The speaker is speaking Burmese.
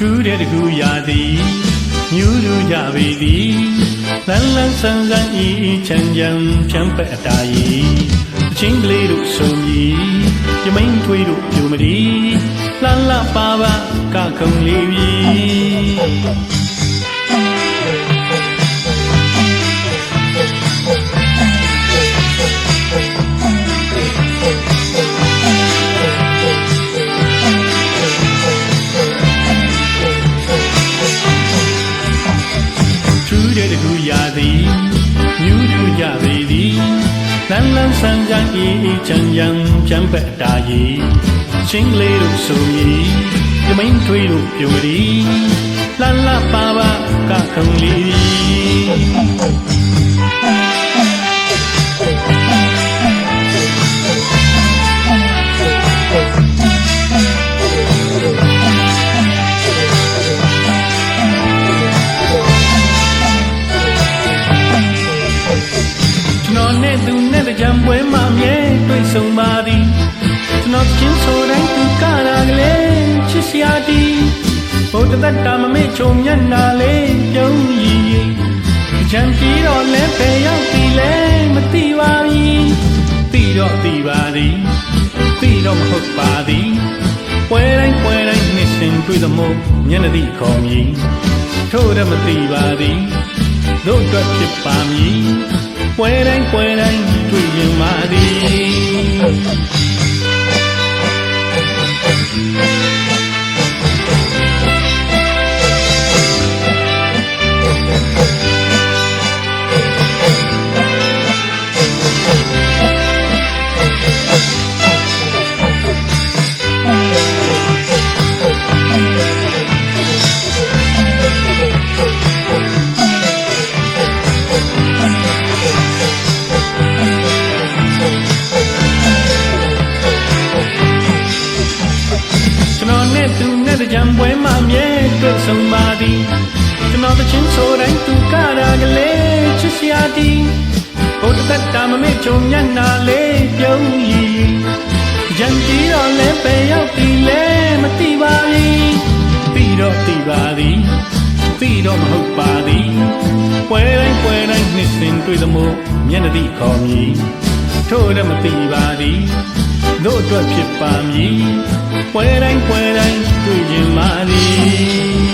ထူးတဲ့တကူရသည်မြူးလူကြပေသည်လန်းလန်းဆန်းဆန်းဤချမ်းချမ်းဖြန့်ပက်အတားဤအချင်းကလေးတို့ဆုံပြီးရမိန်ထွေးတို့ပြူမဒီလှလှပါပါကခုံလေးပြီတကူရသည်မြူးထူကြပေသည်လန်းလန်းဆန်းဆန်းဤချမ်းချမ်းဖြန့်ပက်အတားဤချင်းကလေးတို့ဆုံပြီးရမိန်ထွေးတို့ပြူမဒီလှလှပါပါကခုံလေးသူနဲ့တကြံပွဲမှာမြဲတွေ့ဆုံပါသည်ကျွန်တော်ချင်းဆိုတိုင်းသူကလာကလေးချစ်စရာတီဘုဒ္ဓတတမမေ့ချုံမျက်နာလေးပြုံးရည်ကြံပြီးတော့လဲဖယ်ရောက်ပြီလဲမသိပါဘူးသိတော့သိပါသည်သိတော့မဟုတ်ပါသည်ပွဲတိုင်းနှစ်စင်တွေ့သမို့မျက်နှာတိခေါ်မည်ထို့တော့မသိပါသည်တို့အတွက်ဖြစ်ပါမည်ပွဲတိုင်းတွေ့ရင်မာသည်သူနဲ့တကြံပွဲမှာမြဲတွေ့ဆုံပါသည်ကျွန်တော်တချင်းဆိုတိုင်းသူကရာကလေးချစ်စရာတီဘုဒ္ဓတတမမေ့ချုံမျက်နာလေးပြုံးရည်ကြံကြည့်တော့လဲပဲရောက်ပြီလဲမသိပါဘူးသိတော့သိပါသည်သိတော့မဟုတ်ပါသည်ပွဲတိုင်းနှစ်စင်တွေ့သမို့မျက်နှာတိခေါ်မည်ထို့တော့မသိပါသည်တို့အတွက်ဖြစ်ပါမည်ပွဲတိုင်းတွေ့ခြင်းမာသည်